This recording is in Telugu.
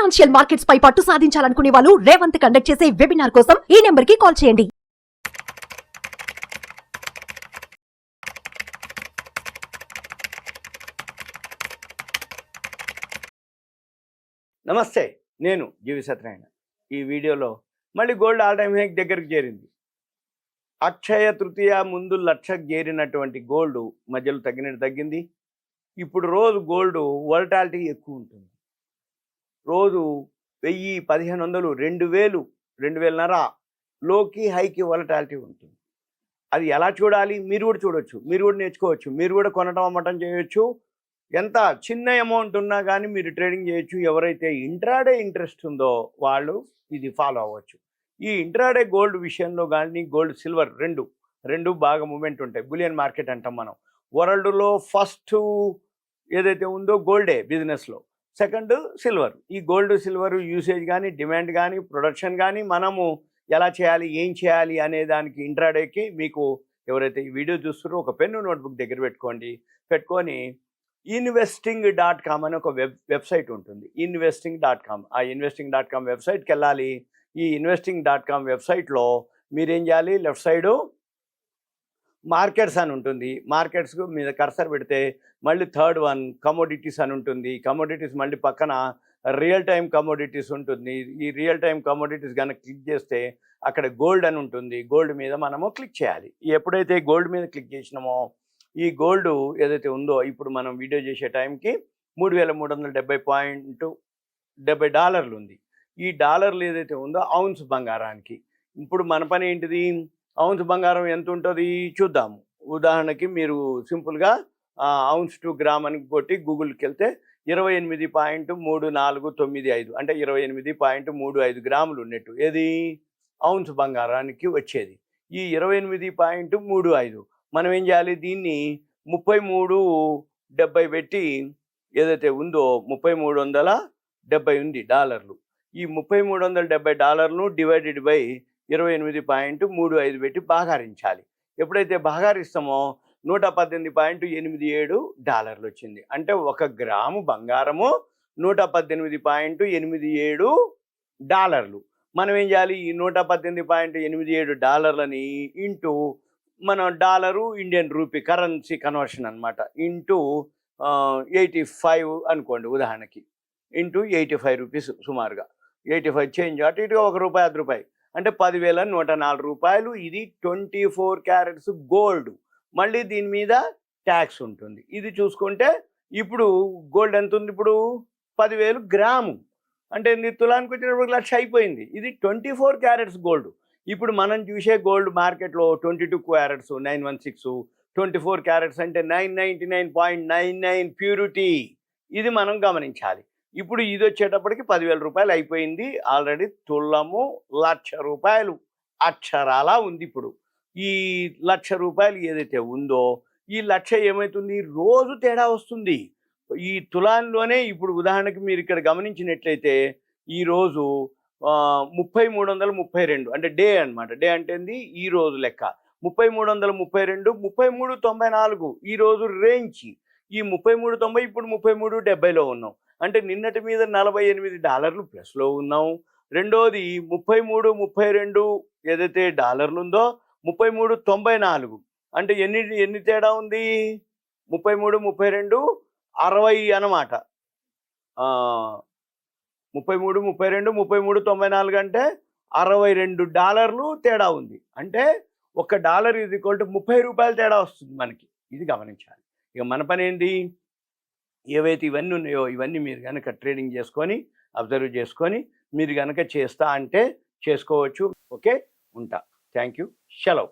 ఫైనాన్షియల్ మార్కెట్స్ పై పట్టు సాధించాలనుకునే వాళ్ళు రేవంత్ కండక్ట్ చేసే వెబినార్ కోసం ఈ నెంబర్ కి కాల్ చేయండి. నమస్తే, నేను జీవి సత్యనారాయణ. ఈ వీడియోలో మళ్ళీ గోల్డ్ ఆల్ టైమ్ హై దగ్గరికి చేరింది. అక్షయ తృతీయ ముందు లక్షకు చేరినటువంటి గోల్డ్ మధ్యలో తగ్గింది. ఇప్పుడు రోజు గోల్డ్ వోల్టాలిటీ ఎక్కువ ఉంటుంది. రోజు 1000, 1500, 2000, 2500 లోకి హైకి వోల్టాలిటీ ఉంటుంది. అది ఎలా చూడాలి? మీరు కూడా చూడొచ్చు, మీరు కూడా నేర్చుకోవచ్చు, మీరు కూడా కొనటం అమ్మటం చేయొచ్చు. ఎంత చిన్న అమౌంట్ ఉన్నా కానీ మీరు ట్రేడింగ్ చేయొచ్చు. ఎవరైతే ఇంట్రాడే ఇంట్రెస్ట్ ఉందో వాళ్ళు ఇది ఫాలో అవ్వచ్చు. ఈ ఇంట్రాడే గోల్డ్ విషయంలో కానీ గోల్డ్ సిల్వర్ రెండు బాగా మూమెంట్ ఉంటాయి. బులియన్ మార్కెట్ అంటాం మనం. వరల్డ్లో ఫస్ట్ ఏదైతే ఉందో గోల్డే బిజినెస్లో, సెకండ్ సిల్వర్. ఈ గోల్డ్ సిల్వర్ యూసేజ్ కానీ డిమాండ్ కానీ ప్రొడక్షన్ కానీ మనము ఎలా చేయాలి, ఏం చేయాలి అనే దానికి ఇంట్రాడేకి మీకు ఎవరైతే ఈ వీడియో చూస్తారో ఒక పెన్ను నోట్బుక్ దగ్గర పెట్టుకొని investing.com అని ఒక వెబ్సైట్ ఉంటుంది. investing.com. ఆ investing.com వెబ్సైట్కి వెళ్ళాలి. ఈ investing.com వెబ్సైట్లో మీరేం చేయాలి, లెఫ్ట్ సైడు మార్కెట్స్ అని ఉంటుంది. మార్కెట్స్ మీద కర్సర్ పెడితే మళ్ళీ థర్డ్ వన్ కమోడిటీస్ అని ఉంటుంది. కమోడిటీస్ మళ్ళీ పక్కన రియల్ టైం కమోడిటీస్ ఉంటుంది. ఈ రియల్ టైం కమోడిటీస్ కనుక క్లిక్ చేస్తే అక్కడ గోల్డ్ అని ఉంటుంది. గోల్డ్ మీద మనము క్లిక్ చేయాలి. ఎప్పుడైతే గోల్డ్ మీద క్లిక్ చేసినామో ఈ గోల్డ్ ఏదైతే ఉందో ఇప్పుడు మనం వీడియో చేసే టైంకి $3,370.70 ఉంది. ఈ డాలర్లు ఏదైతే ఉందో ఔన్స్ బంగారానికి. ఇప్పుడు మన పని ఏంటిది, ఔన్స్ బంగారం ఎంత ఉంటుంది చూద్దాము. ఉదాహరణకి మీరు సింపుల్గా ఔన్స్ టు గ్రామ్ అని కొట్టి గూగుల్కి వెళ్తే 28.3495 అంటే 28.35 గ్రాములు ఉన్నట్టు ఏది ఔన్స్ బంగారానికి వచ్చేది. ఈ 28.35 మనం ఏం చేయాలి, దీన్ని 33.70 పెట్టి ఏదైతే ఉందో 3370 ఉంది డాలర్లు. ఈ 3370 డివైడెడ్ బై 28.35 పెట్టి భాగారించాలి. ఎప్పుడైతే భాగారిస్తామో $118.87 వచ్చింది. అంటే 1 గ్రాము బంగారము $118.87. మనం ఏం చేయాలి, ఈ $118.87 ఇంటూ మన dollar Indian rupee currency conversion అనమాట ఇంటూ 85 అనుకోండి ఉదాహరణకి. ఇంటూ 85 రూపీస్, సుమారుగా 85 చేంజ్ అటు ఇటుగా ₹1 అంటే $10,104. ఇది 24 క్యారెట్స్ గోల్డ్. మళ్ళీ దీని మీద ట్యాక్స్ ఉంటుంది. ఇది చూసుకుంటే ఇప్పుడు గోల్డ్ ఎంత ఉంది, ఇప్పుడు 10,000 గ్రాము అంటే తులానికి వచ్చేటప్పుడు 1,00,000 అయిపోయింది. ఇది 24 క్యారెట్స్ గోల్డ్. ఇప్పుడు మనం చూసే గోల్డ్ మార్కెట్లో 22 క్యారెట్స్ 916, 24 క్యారెట్స్ అంటే 999.99 ప్యూరిటీ. ఇది మనం గమనించాలి. ఇప్పుడు ఇది వచ్చేటప్పటికి ₹10,000 అయిపోయింది. ఆల్రెడీ తులము ₹1,00,000 అక్షరాలా ఉంది. ఇప్పుడు ఈ ₹1,00,000 ఏదైతే ఉందో ఈ 1,00,000 ఏమవుతుంది, రోజు తేడా వస్తుంది. ఈ తులాన్లోనే ఇప్పుడు ఉదాహరణకి మీరు ఇక్కడ గమనించినట్లయితే ఈరోజు 3332 అంటే డే అనమాట. డే అంటే ఈ రోజు లెక్క 3332, 3394 ఈరోజు రేంజ్. ఈ 3390 ఇప్పుడు 3370లో ఉన్నాం. అంటే నిన్నటి మీద $48 ప్లస్లో ఉన్నాం. రెండోది 3332 ఏదైతే డాలర్లు ఉందో 3394 అంటే ఎన్ని తేడా ఉంది, 33, 32, 60 అన్నమాట. 33, 32, 3394 అంటే $62 తేడా ఉంది. అంటే $1 ఈజ్ ఈక్వల్ టు ₹30 తేడా వస్తుంది మనకి. ఇది గమనించాలి. ఇక మన పని ఏంటి, ఏవైతే ఇవన్నీ ఉన్నాయో ఇవన్నీ మీరు కనుక ట్రేడింగ్ చేసుకొని అబ్జర్వ్ చేసుకొని మీరు కనుక చేస్తా అంటే చేసుకోవచ్చు. ఓకే, ఉంటా. Thank you. సెలవు.